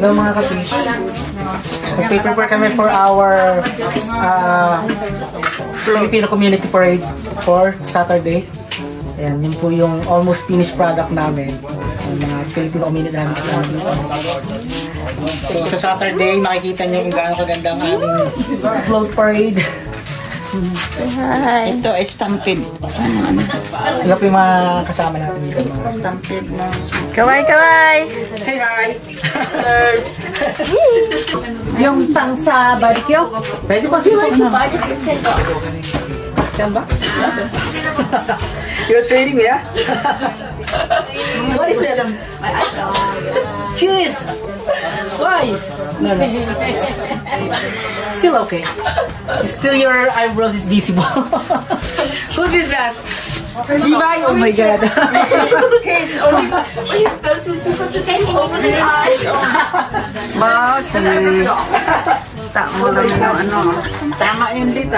Hello mga kapish. Nag-prepare kami for our Filipino Community Parade for Saturday. Ayan, yun po yung almost finished product namin. Yung mga Filipino Community namin kasama dito. So sa Saturday, makikita nyo kung gaano kaganda ang aming float parade. Hi. Ito ay stampede. Sila po yung mga kasama natin dito. Stampede na. Kaway! Say hi! Yung pang sa barbecue? Pwede ba sila? Diyan ba? You're training me, ah? What is it? Cheese! Why? No. Still okay. Still your eyebrows is visible. Who did that? Jibay? Oh my God. He's only... This is supposed to take over the eyes. Tama lang yung ano. Tama yun di.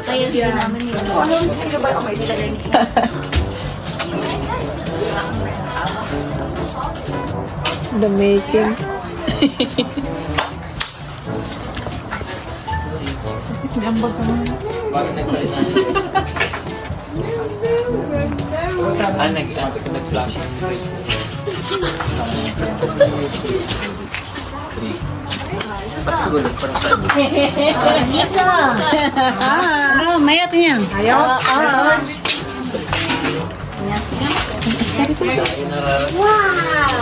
Kaya din namin yun. Ano yung sino ba yung may challenge? The making. Gambag ka naman. Nag-flash. Ano, mayat niya. Ayos. Wow!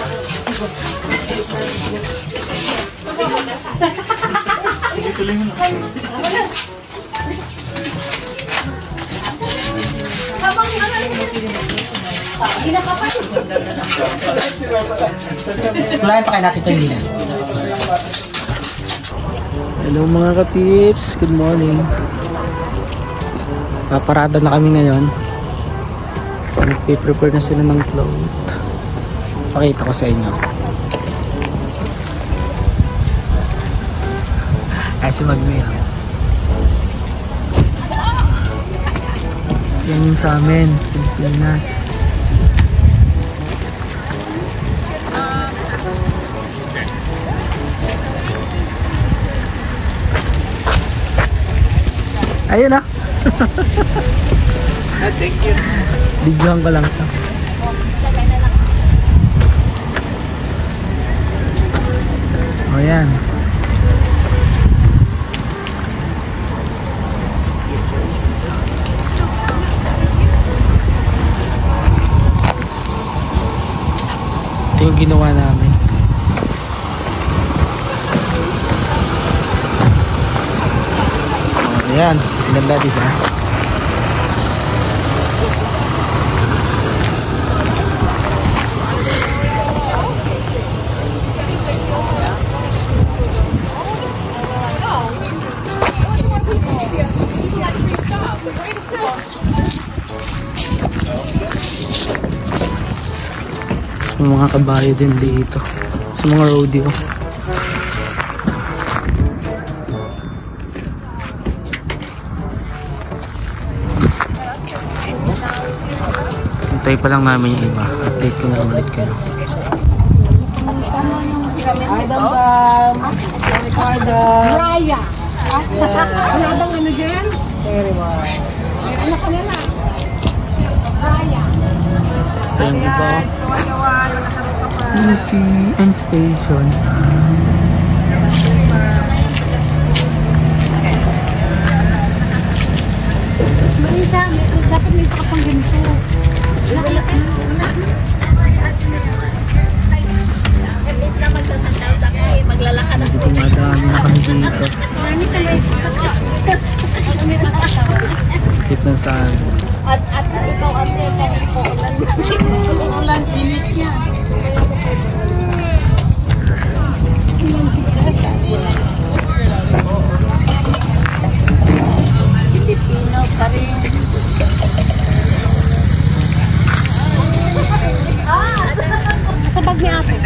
Kulayan pa kayo natin ito hindi na. Hello mga ka-pips, good morning. Paparada na kami ngayon. So nagpe-prepare na sila ng float. Pakita ko sa inyo. Kasi mag-mail. Yan yung sa amin, Pilipinas. Ayun na. Thank you. Bigyan ko lang ito. O yan. Ito yung ginawa namin. Ayan, ganda diba? Sa mga kabayo din dito, sa mga rodeo. Hintay pa lang namin yung iba. Update ko na lang ulit kayo. Raya. Wala bang ano dyan? Very much. Anak ko nila. Raya. Ito yung iba. Ano si end station? Marisa, dapat may isa ka pang ganito. Maglalakad ako. Dumadami na kami dito. Kit na saan? At ikaw ate, kahit po ulan init niya. Filipino pa rin. Sa bag niya ate.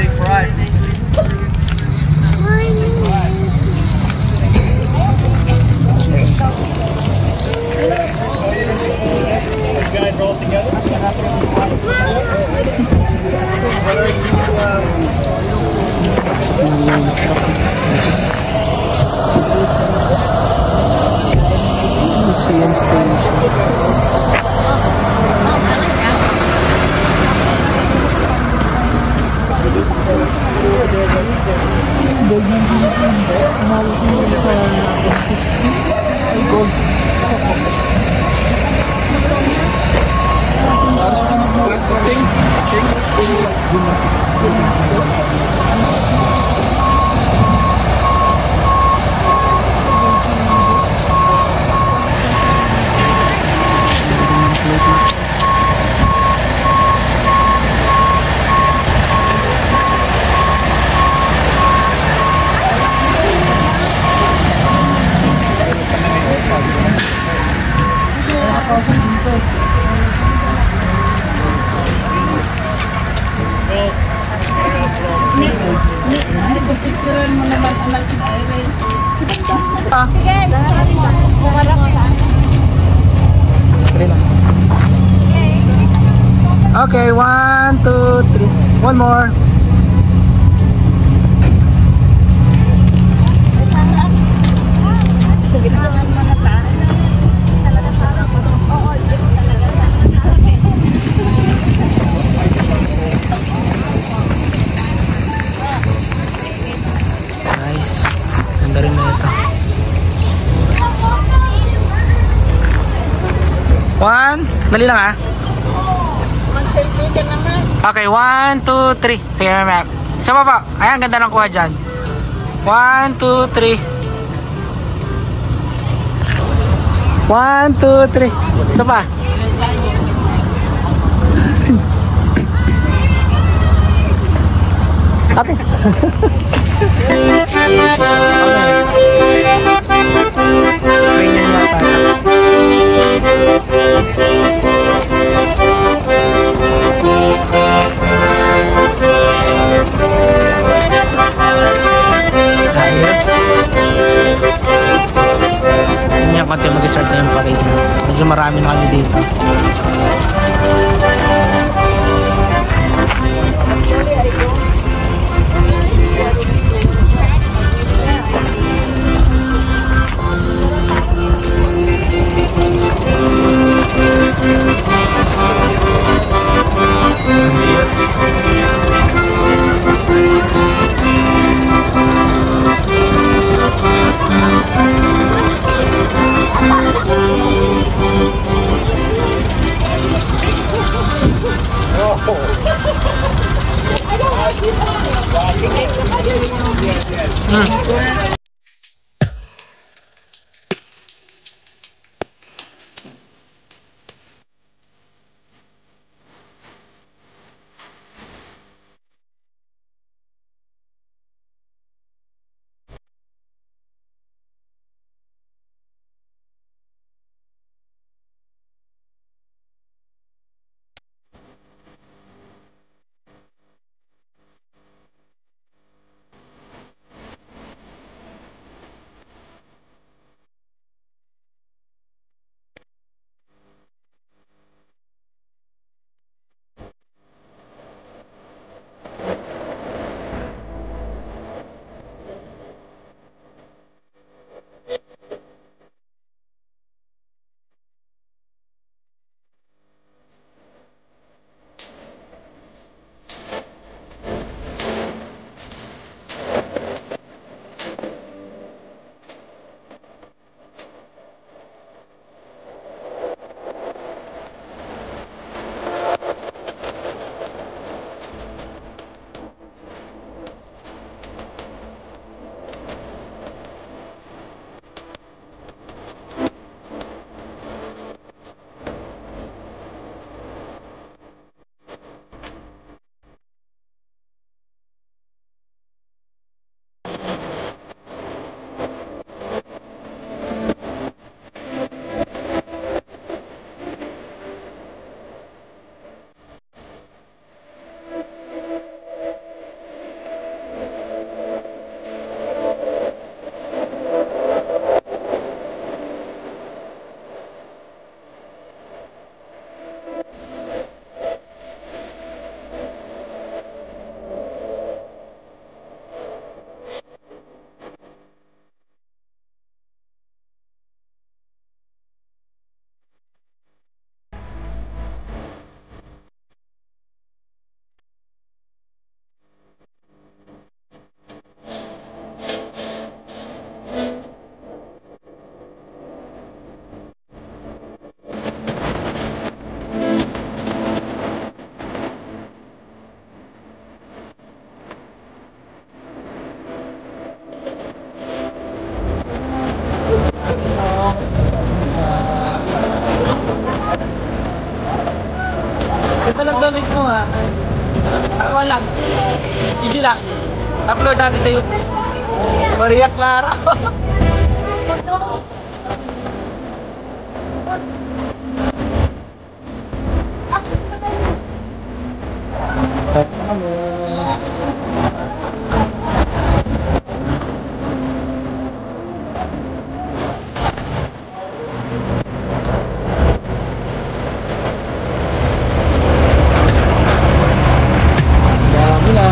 Guys are all together. Picturean mo naman anak ni Irene. Okay, 1, 2, 3. One more. Nice. Ganda rin na ito. 1. Dali lang ah. Mag-selfie ka naman. Okay, 1, 2, 3. Sige, ma'am. Isa pa pa. Ayan, ganda ng kuha dyan. 1, 2, 3. 1, 2, 3. Isa pa. Ate. Konti mag-start na yung parade. Medyo marami na kami dito. Comment mo ha. Ako lang. Video lang. Upload natin sa YouTube. Maria Clara. Dami na.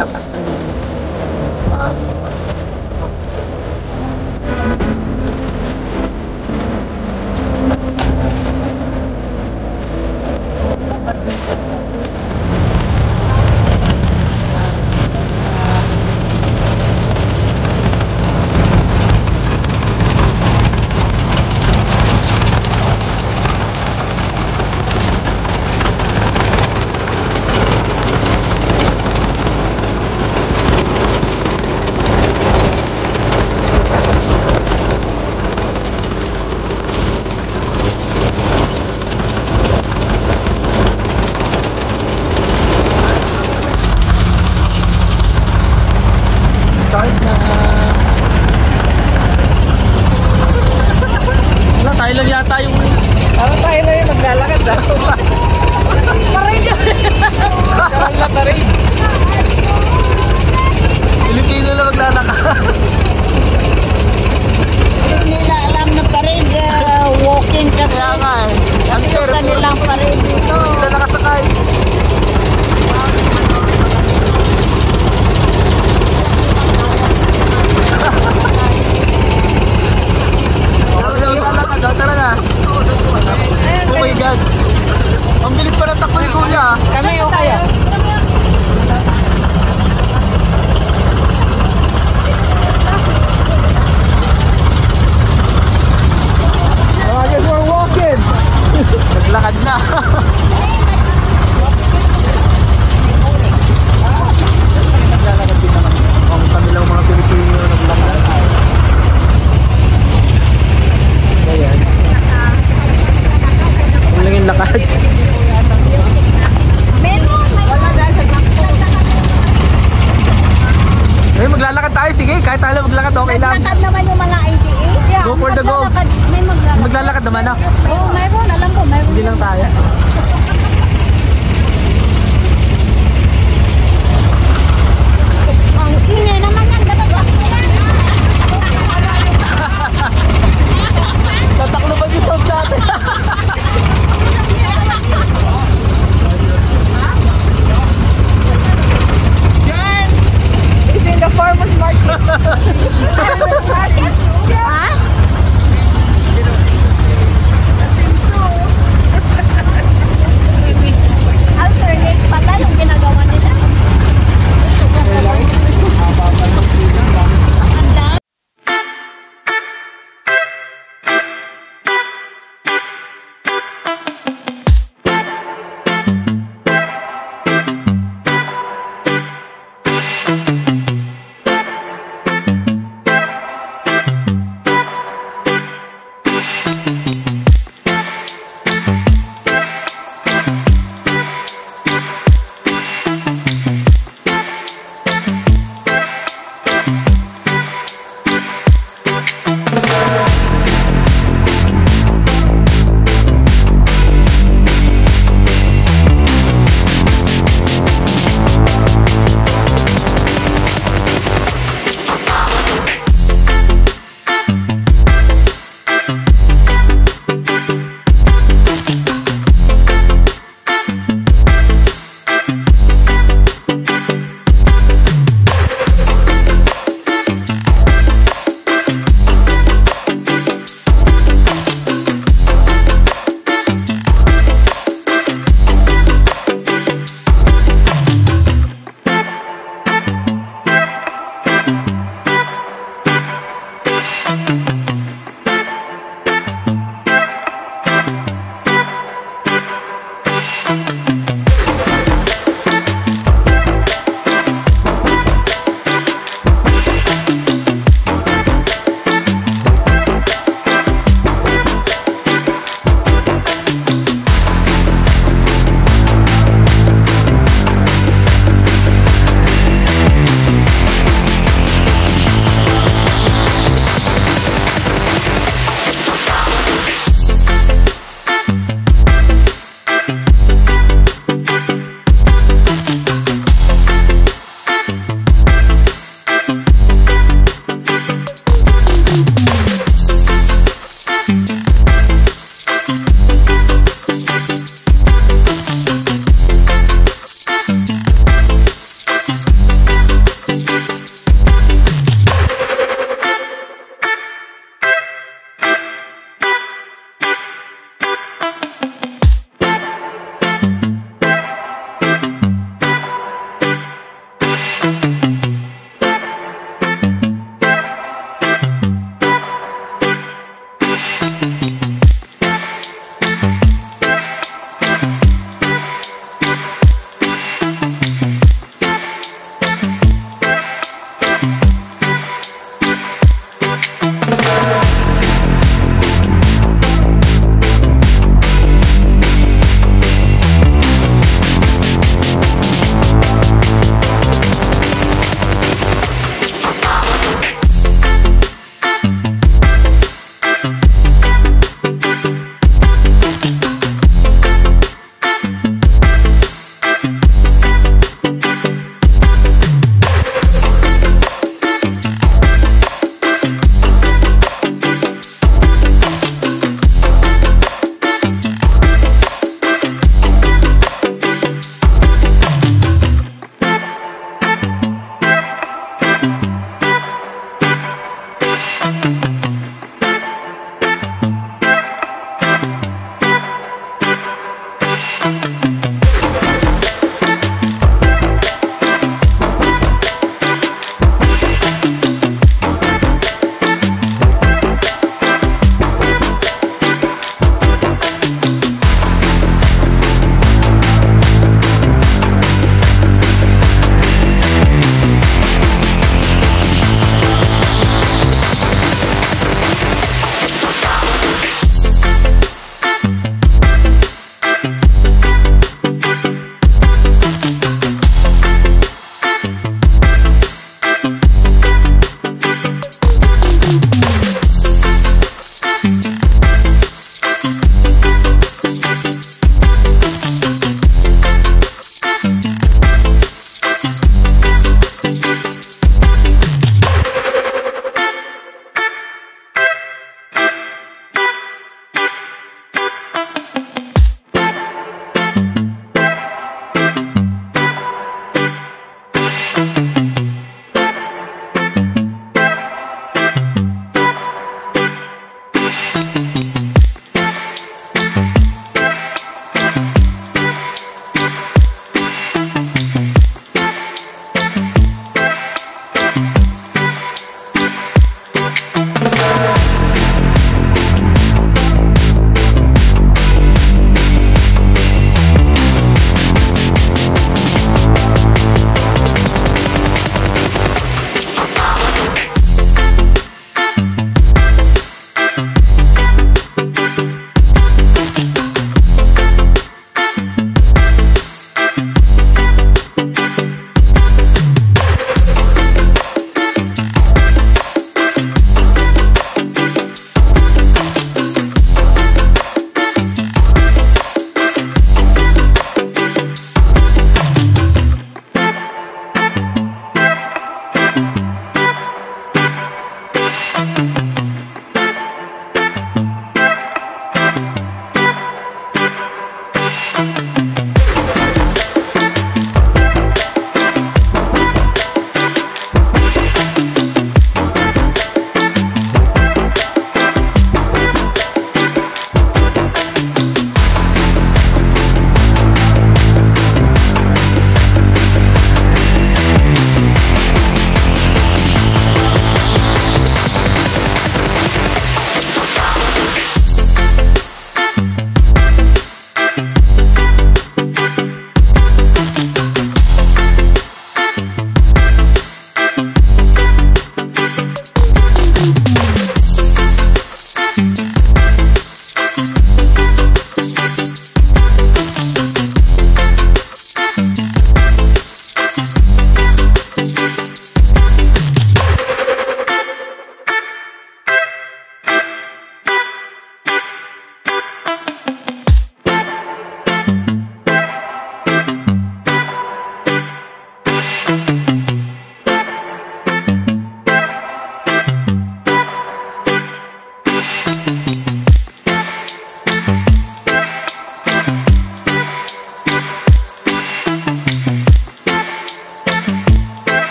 Lakas ng start na. Wala, tayo lang yata yung... Parang tayo na yung maglalakad daw. Parade yun. Parang na parade. Pilipino lang maglalakad. Hindi nila alam na parade, walking kasi. Kaya nga eh. Kasi yung Pero- kanilang parade dito. Sila nakasakay. Tara na. Oh my God. Ang bilis pa ng takbo ni Kuya. Kami o kaya? I guess we're walking. Naglakad na. Naglalakad din naman. Ang kanilang mga Pilipino naglakad. Ayan. Ang lang yung lakad. Ay, maglalakad tayo. Sige, kahit tayo maglakad, okay lang. Naglalakad naman yung mga ITA. Go for the go. May maglalakad. Maglalakad naman ako. Oo, mayroon. Alam ko, mayroon. Hindi lang tayo. Ang ingay naman yan. Tataklo pa yung sound natin. It's in the farmer's market.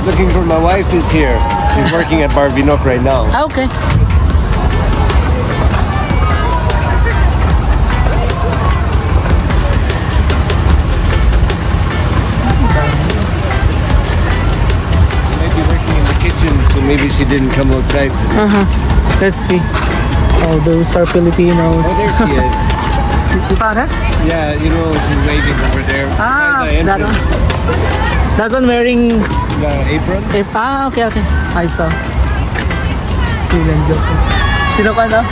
looking for my wife is here. She's working at Barbinock right now. Ah, okay. She might be working in the kitchen, so maybe she didn't come outside. Let's see. Oh, those are Filipinos. Oh, there she is. You found her? Yeah, you know, she's waving over there. Ah, By the that entrance. one. That one wearing... The apron? Ah, okay, okay. I saw. Silang joke. Sino ka na?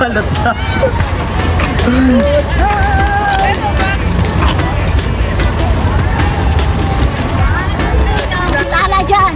Palat na. Lala dyan.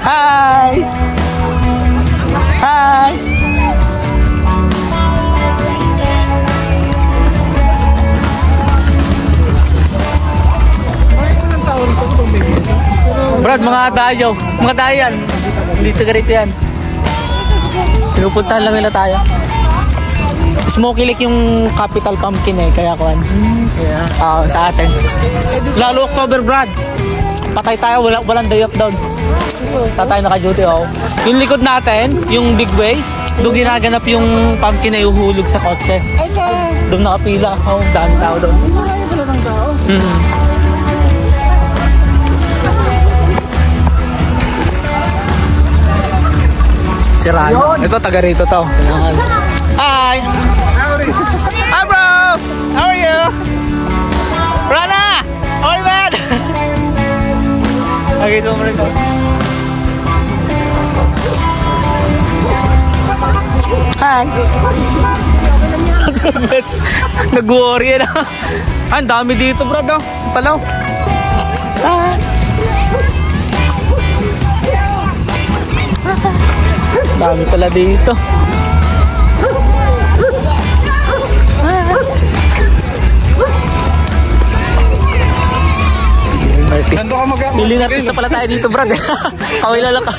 Hi! Hi! Brad, mga dayo. Mga dayan. Dito ganito yan. Pinupuntahan lang nila tayo. Smoky Lake yung capital pumpkin eh, kaya kuhan. Yeah. Sa atin. Lalo October, Brad. Patay tayo, walang day off down. Tatay naka-duty, oh. Yung likod natin, yung big way, doon ginaganap yung pumpkin na ihuhulog sa kotse. Ay, sa... Doon nakapila. Oh, dami tao doon. Marami pala ng tao. Si Rano. Ito, taga rito to. Hi! Hi, bro! How are you? Rana! How are you, man? Nakita mo rin ko. Hi! Nag-worry na. Ang dami dito, bro. Palaw. Hi! Dami pala dito. Artist. Piling artista pala tayo dito, brad. Kaway lang ka.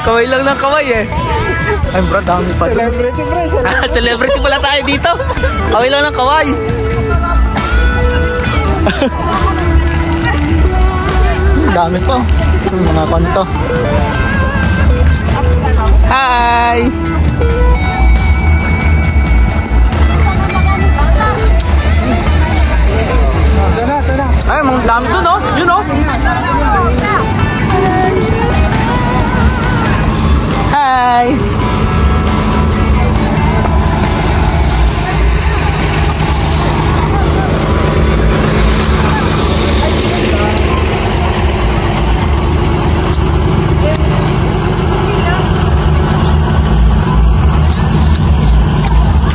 Kaway lang ng kaway eh. Ay, brad, dami pa. Celebrity pala. Celebrity pala tayo dito. Kaway lang ng kaway. Dami po. Mga kanto. Hi! Ay, mga dami doon, oh. Yun, oh.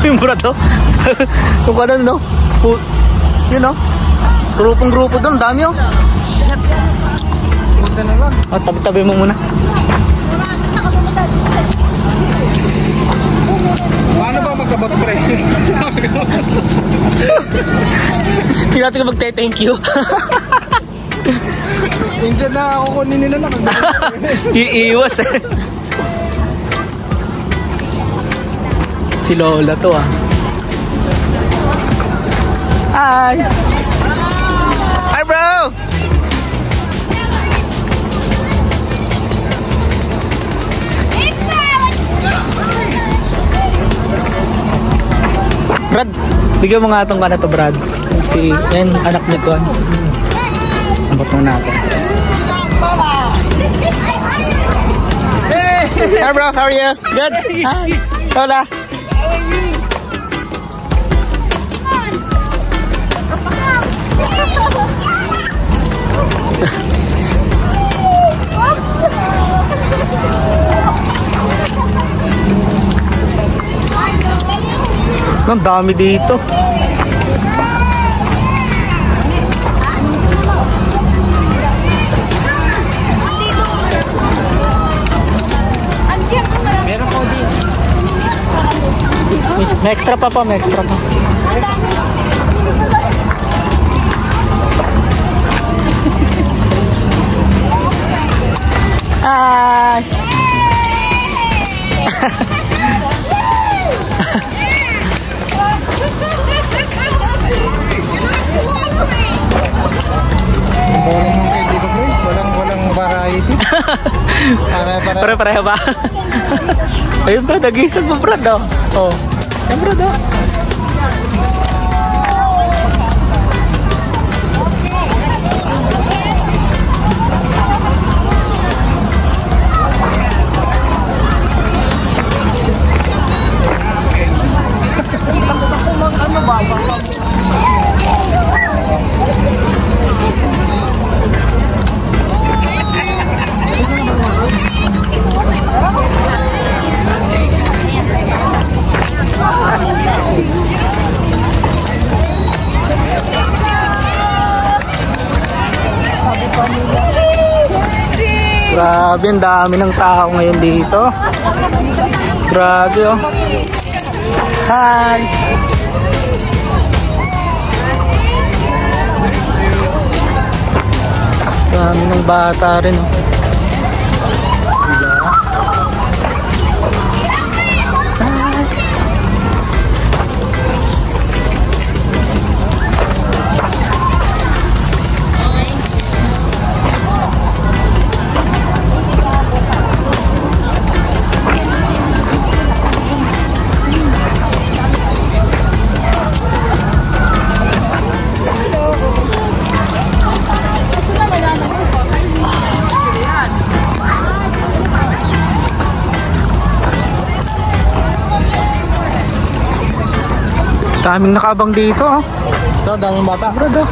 Yung Brad, oh. Kung ano, no? Yun, oh. Grupong-grupo doon, dami, oh. Punta na lang. Oh, tabi-tabi mo muna. Paano ba magkabot, pre? Hindi natin ka magte-thank you. Minsan na ako kunin nila na. Iiwas, eh. Si Lola to, ah. Hi! Hi, bro! Brad, bigyan mo nga itong kana to, Brad. Si, yan, anak ni Kuan. Ambot mo natin. Hi, bro. How are you? Good? Hi. Hola. Ang dami dito. Meron po din. May extra pa pa, may extra pa. Hi! Boring lang kayo dito, pre. Walang variety. Pare-pareho ba? Ayun ba, nag-isag mo, Brad, oh. Oh. Yan, Brad, oh. Grabe, ang dami ng tao ngayon dito. Grabe, oh. Hi! Dami ng bata rin, oh. Diba? Hi! Daming nakabang dito, oh. Ito, daming bata. Brad, oh.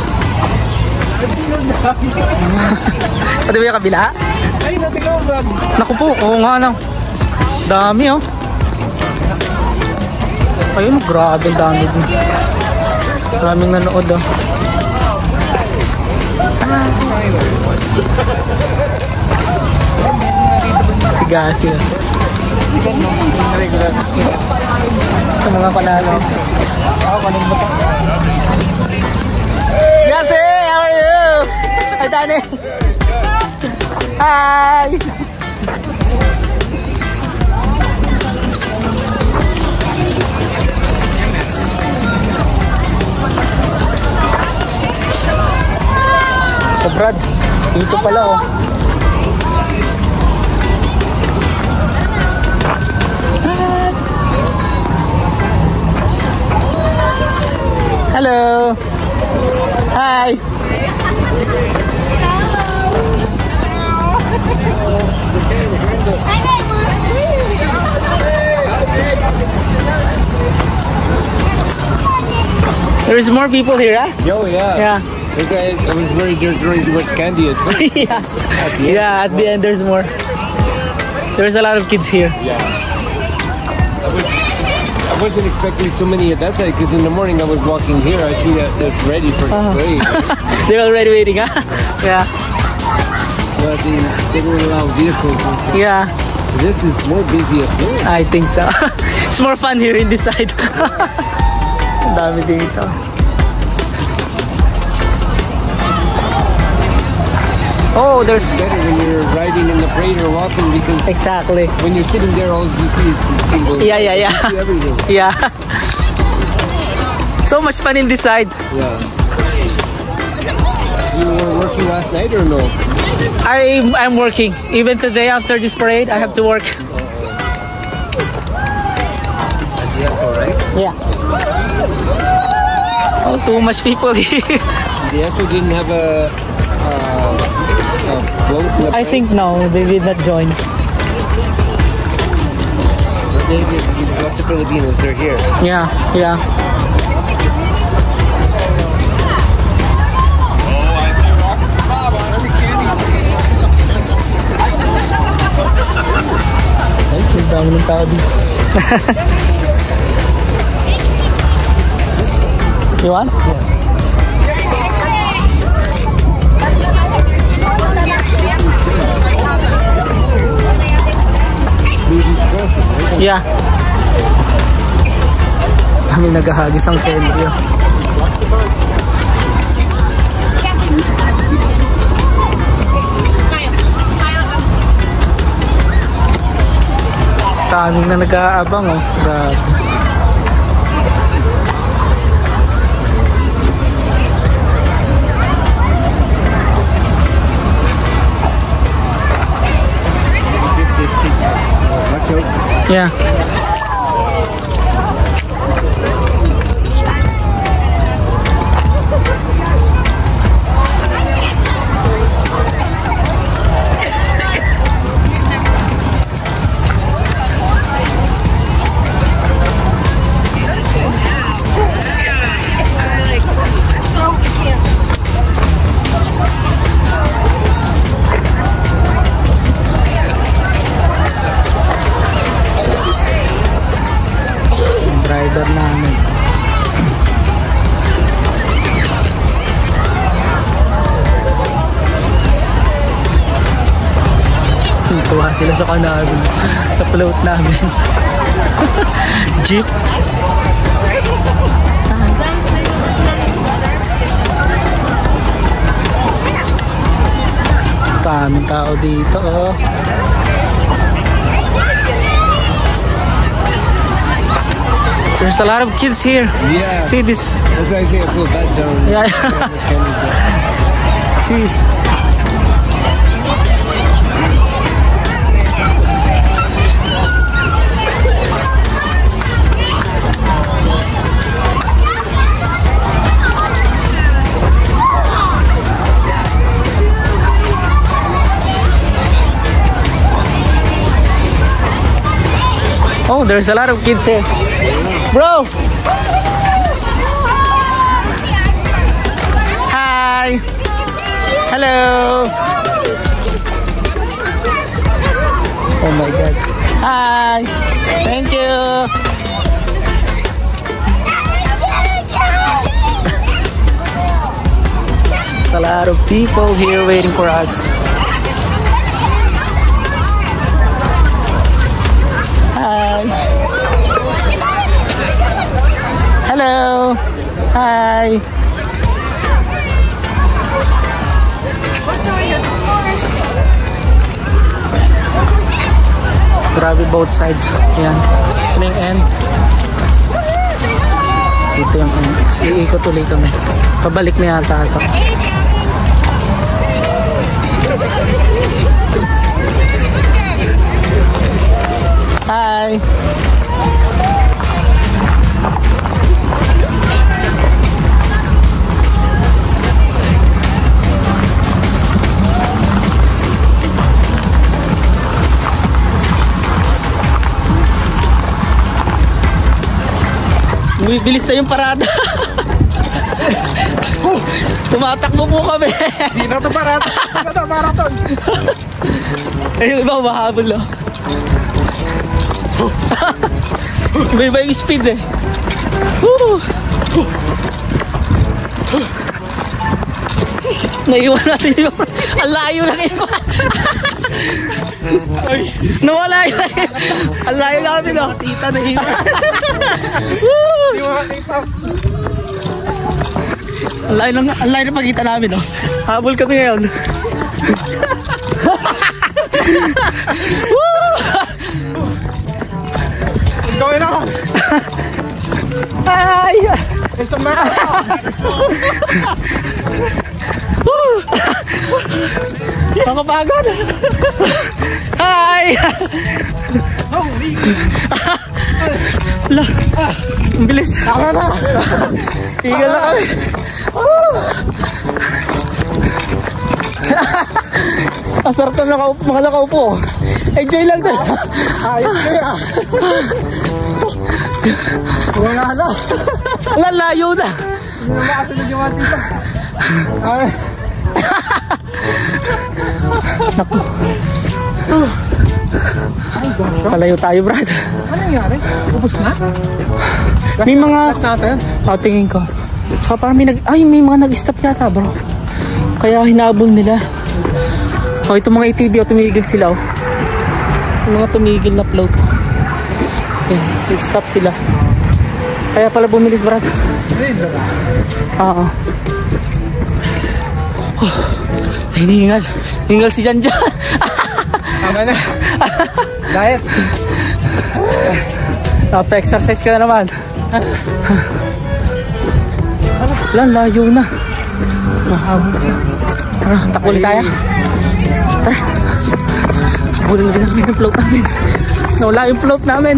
Pati ba yung kabila? Ay, natin ko, Brad. Naku po, oo nga lang. Dami, oh. Ayun, grabe, dami din. Maraming nanood, oh. Sigasi, oh. Sa mga panalo. Ako, kalimutan. Yasi, how are you? Hi, Dani. Hi. So, Brad, dito pala, oh. Hello. Hi. There's more people here, huh? Yo, yeah. Yeah. Okay, I was worried there's already too much candy at first. Yeah. Yeah, at the end there's more. There's a lot of kids here. Yes. I I wasn't expecting so many at that side because in the morning I was walking here. I see that it's ready for display. They're already waiting, huh? Yeah. But they don't allow vehicles. Yeah, This is more busy up there. I think so. It's more fun here in this side. Ang dami dito. Oh, there's... Better when you're riding in the parade or walking because Exactly. when you're sitting there, all you see is people. Yeah, yeah, yeah. You see everything. Yeah. So much fun in this side. Yeah. You were working last night or no? I'm working. Even today after this parade, I have to work. Yes, all right. Yeah. Oh, too much people here. They also didn't have a float. in the I parade? think no, they did not join. But they did. There's lots of Filipinos. They're here. Yeah, yeah. Ay, ang dami ng tao dito. You want? Yeah. Kami naghahagis ang Kelvio. Daming na nag-aabang, oh. Grabe. Watch out. Yeah. Driver namin. Tuwa sila sa kanal, sa float namin. Jeep. Daming tao dito, oh. There's a lot of kids here. Yeah. See this? That's why I say I feel bad down. Yeah. Jeez. Oh, there's a lot of kids here. Bro! Hi! Hello! Oh my God. Hi! Thank you! There's a lot of people here waiting for us. Hi! Hello! Hi! Grabe both sides. Yan. Ito yung end. Ito yung end. Iikot ulit kami. Pabalik na yata ito. Hi! Bilis na yung parada. Tumatakbo po kami. Hindi na ito parada. Hindi na ito marathon. Ay, yung iba mahabol, oh. Iba yung speed eh. Woo! Naiwan natin yung... Ang layo na kayo. Nawala yun. Ang layo namin oh. Tita na iba. Ang layo na pagkita namin oh. Habol kami ngayon. Going on. Ay! It's a marathon. Nakapagod. Hi! Ala, ang bilis. Tama na. Higal na kami. Ang sarap na mga nakaupo. Enjoy lang na. Ayos kaya. Wala na. Wala, layo na. Nakatulog yung mga tita. Ay. Naku. Palayo tayo, Brad. Ano nangyari? Ubus na? May mga... Last natin? Tingin ko. Saka parang may mga nag-stop yata, bro. Kaya hinabol nila. Itong mga ATV, tumigil sila, oh. Yung mga tumigil na float. Okay, nag-stop sila. Kaya pala bumilis, Brad. Oo. Hiningal. Hiningal si Jan Jan. Tama na. Diet. Pa-exercise ka na naman. Wala, layo na. Mahabol. Tara, takuli tayo. Tara. Bulin din namin yung float namin. Nawala yung float namin.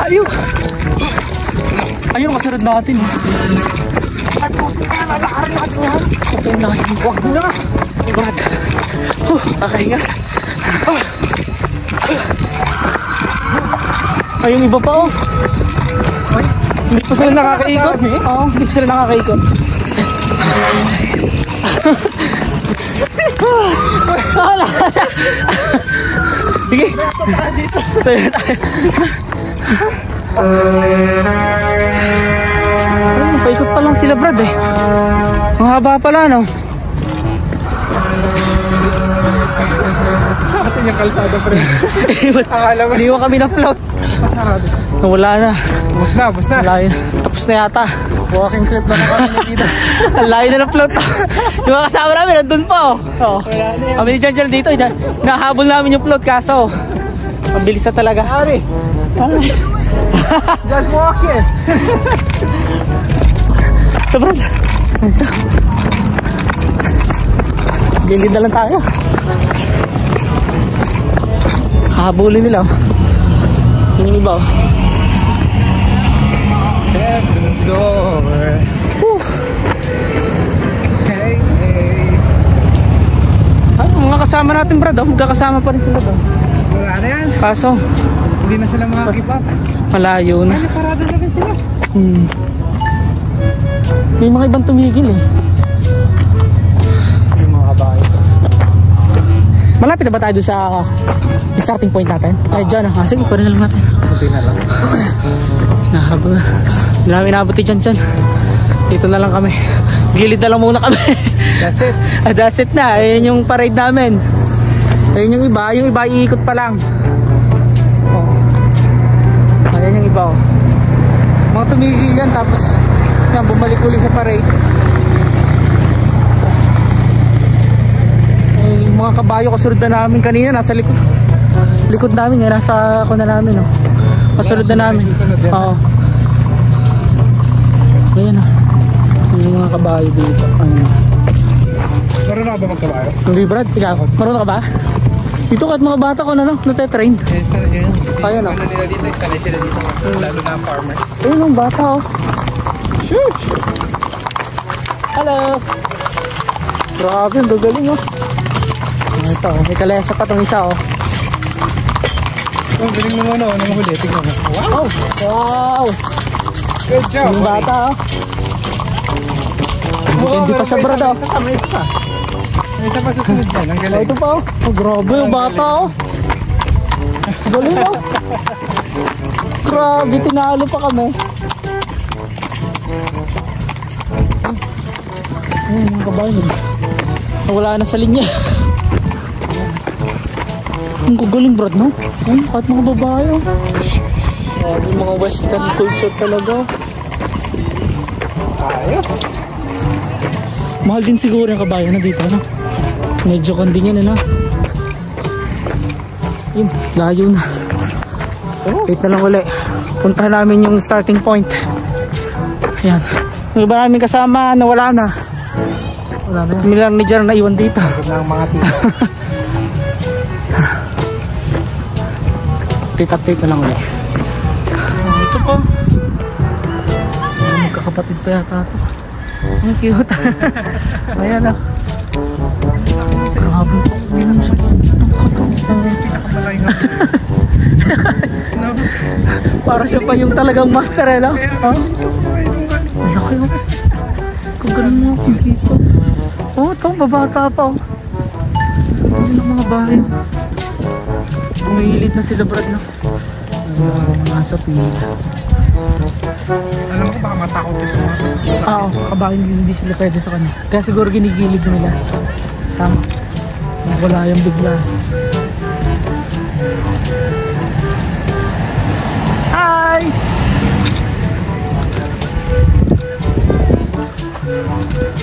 Ayaw. Ayaw kasunod natin. Ito na yung buwag na. Brad. Kakahinga. Ay, yung iba pa oh. Hindi pa sila nakakaikot. Oo, hindi pa sila nakakaikot. Sige. Paikot pa lang sila, Brad eh. Ang haba pala, no? Sa atin yung kalsada, pre. Akala mo. Iniwan kami ng float. Pasarado. Wala na. Bus na, bus na. Layo. Tapos na yata. Walking trip na kami nakita. Ang layo na ng float. Yung mga kasama namin, nandun pa oh. Kami ni Jan dito. Nahabol namin yung float kaso. Ang bilis na talaga. Ari. Just walking. Sobrang. Gilid na lang tayo. Habulin nila oh. Yung iba oh. Heaven's door. Hey, hey. Ay, mga kasama natin, Brad oh. Magkakasama pa rin sila oh. Wala na yan. Kaso Hindi na sila makakip up. malayo na. Ay, parado na rin sila. May mga ibang tumigil eh. Yung mga kabayo. Malapit na ba tayo doon sa starting point natin? Ay, dyan ah. Sige, pwede na lang natin. Kunti na lang. Nahabol na. Hindi namin inabuti dyan. Dito na lang kami. Gilid na lang muna kami. That's it. That's it na. Ayan yung parade namin. Ayan yung iba. Yung iba iikot pa lang. Oh. Ayan yung iba oh. Mga tumigil yan. Tapos yan, bumalik uli sa parade. Ay, mga kabayo kasunod na namin kanina. Nasa likod namin. Yan, nasa ako na namin oh. Kasunod na namin. Oo. Ayan oh. Yung mga kabayo dito. Marunong ka ba magkabayo? Hindi, Brad, ikaw, marunong ka ba? Dito kahit mga bata ko na no, nate-train. Eh, sana yun. Kaya no? Ano nila dito, sanay sila dito. Lalo na farmers. Ayun ang bata oh. Shush! Hello! Grabe, ang gagaling oh. Ito, may kalesa pa tong isa oh. Oh, galing mo muna, ano mahuli, tignan mo. Wow! Oh! Wow! Good job, Yung bata oh. Hindi pa siya brad, oh. May isa pa susunod dyan. Ang Oh, galing. ito pa, oh. Oh, grabe, yung bata, oh. Galing, oh. Grabe, tinalo pa kami. Ayun, mga kabayan. Wala na sa linya. Ang gagaling, brad, no? Ayun, kahit mga babae, oh. Grabe, mga western culture talaga. Ayos. Mahal din siguro yung kabayo na dito, no? Medyo kanding yan, ano? Yun, layo na. Wait na lang uli. Puntahan namin yung starting point. Ayan. Yung iba namin kasama na wala na. Wala na. Kami lang ni Jar na iwan dito. Ng mga tita. Update na lang uli. Ito po. Magkakapatid pa yata ito. Ang cute. Ayan na. Grabe po. Ayan siya. Pinakamalay nga. Para siya pa yung talagang master, eh, no? Ha? Ang laki, oh. Kung ganun mo akong dito. Oh, ito, babata pa, oh. Ano ng mga bahay. Umihilit na sila, brad, no? Nasa pila. Alam ko baka matakot ito mga kasama. Oo, kabahin hindi sila pwede sa kanya. Kaya siguro ginigilid nila. Tama. Wala yung bigla. Hi!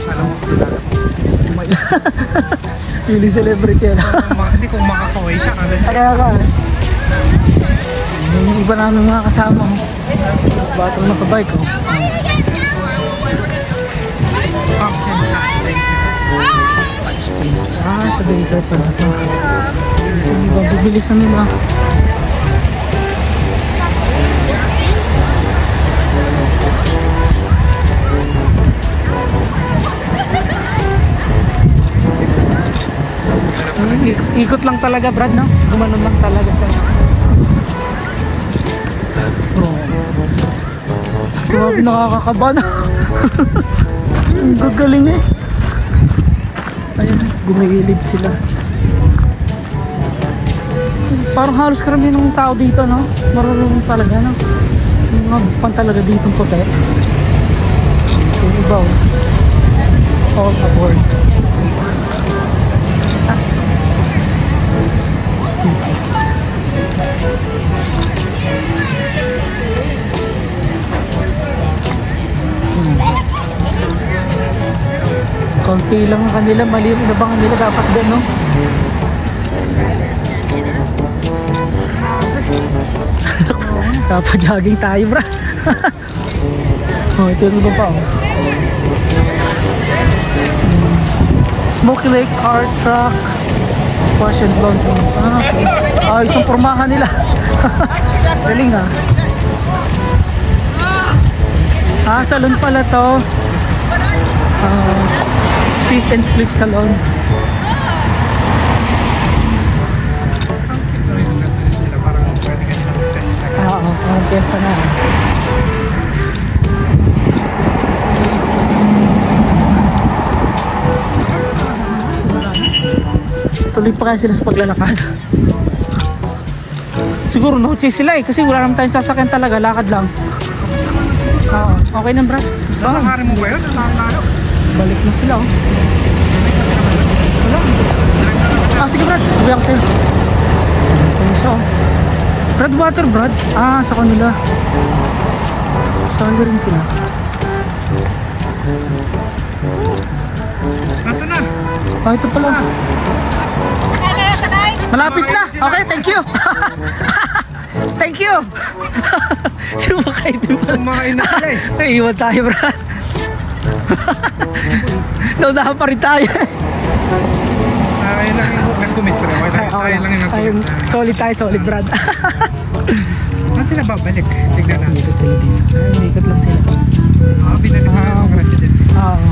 Alam ko kilala. Pili celebrity yan. Hindi ko makakaway siya. Kaya ka. Yung iba namin mga kasama ko. Batang nakabike ko. Ah, sa daycare pala ito. Yung iba bibilisan nila. Ikot lang talaga, brad, no? Gumanon lang talaga siya. Grabe, nakakakaba na. Ang gagaling, eh. Ayun, gumilid sila. Parang halos karamihan ng tao dito, no? Marunong talaga, no? Yung mga pan talaga dito ng puti. Yung iba, oh. All aboard. Konti lang ang kanila, mali yung inabangan nila dapat din, no? Dapat jogging tayo, bra. Oh, ito yung iba pa, oh. Smoky Lake Car Truck Wash and Laundry. Ah, okay. Ah, isang pormahan nila. Galing, ah. Ah, salon pala to. Fit and Sleep Salon. Oo, ang pesta na. Tuloy pa kaya sila sa paglalakad. Siguro no chase sila, eh, kasi wala naman tayong sasakyan talaga, lakad lang. Oo, okay na, brad. Nakakari mo ba yun? Nakakari? Balik na sila, oh. Wala. Ah, sige, brad. Sabi ako sa'yo. Ayun siya, oh. Brad, water, brad. Ah, sa kanila. Sa kanila rin sila. Ito na. Ah, ito pala. Malapit na. Okay, thank you. Thank you. Sumakay din pala. Kumakain na sila, eh. Naiiwan tayo, brad. Naunahan pa rin tayo. Tayo lang yung nag-commit, pero tayo lang yung nag-commit. Solid tayo, solid, brad. Saan sila babalik? Tignan na. Ikot sila dito. Ay, ikot lang sila. Binalik na yung mga resident. Oo.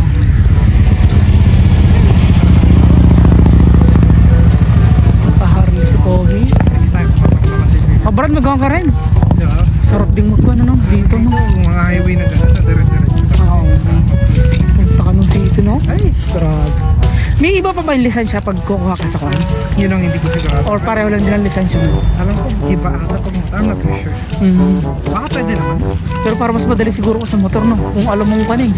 Paharli si Kogi. Next time, papapalaman din yun. Ah, brad, magawa ka rin. Yeah. Sarap din magkuhan, ano, dito, no? Mga highway na gano'n, na dire-diretso. Oo. Saka nung city, no? Ay, grabe. May iba pa ba yung lisensya pag kukuha ka sa kwan? Yun ang hindi ko sigurado. Or pareho lang din ang lisensya mo? Alam ko, iba ata ko. I'm not too sure. Baka pwede naman. Pero para mas madali siguro ko sa motor, no? Kung alam mong pa na eh.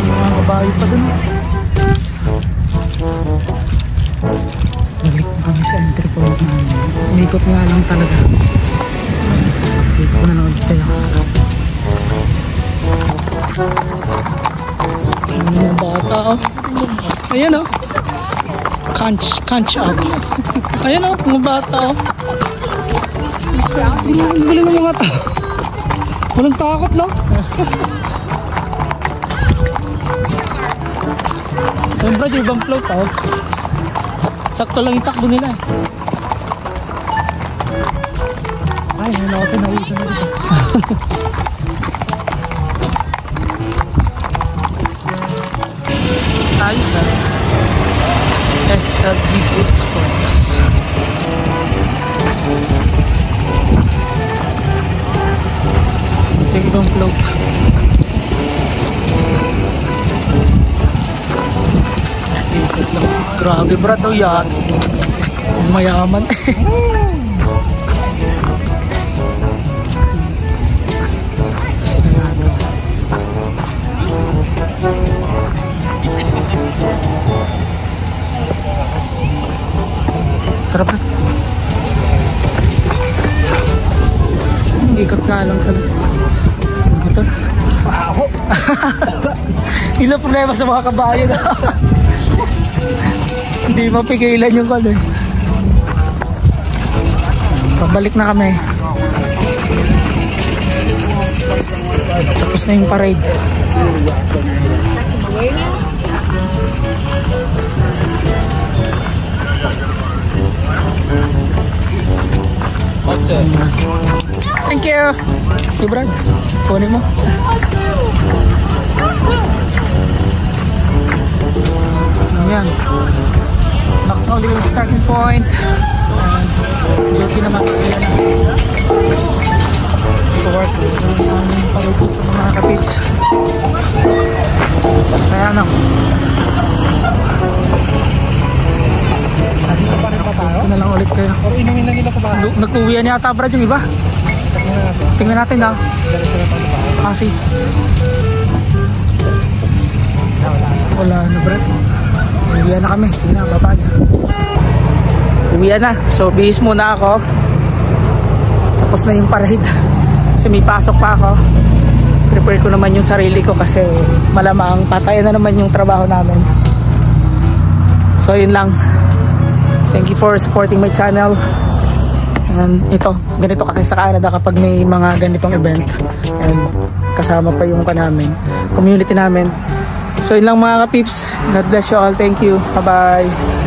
Mga kabayo pa dun. Balik na kami sa entry point na umikot nga lang talaga. Dito ko na lang ulit tayo. Mga bata oh. Ayan oh. Canch up. Ayan oh, mga bata oh. Ang galing ng mga tao. Walang takot no? Siyempre yung ibang float oh. Sakto lang yung takbo nila. Ay, hindi na ako pinauso na dito. Ayos ah. SLGC Express. Ito yung ibang float. Grabe brad daw yan. Mayaman. Sarap na. Ikot nga lang talaga. Ito. Ilang problema sa mga kabayo na. Hindi mapigilan yung kalo eh. Pabalik na kami. Tapos na yung parade. Thank you. Si Brad, kunin mo. Ayan. Knock na ulit yung starting point. Jockey naman. Ayan. To work. So, ang palutut ng mga katips. Saya na. Dito pa rin pa tayo? Ito na lang ulit kayo. Pero inumin na nila pa ba? Nag-uwian yata Brad yung iba. Tingnan natin daw. Kasi wala na Brad. Uwian na kami. Sige na, baba na. Uwian na. So bihis muna ako. Tapos na yung parade. Kasi may pasok pa ako. Prepare ko naman yung sarili ko kasi malamang patayan na naman yung trabaho namin. So yun lang. Thank you for supporting my channel. And ito, ganito kasi sa Canada kapag may mga ganitong event. And kasama pa yung namin, community namin. So yun lang mga kapips. God bless you all. Thank you. Bye bye.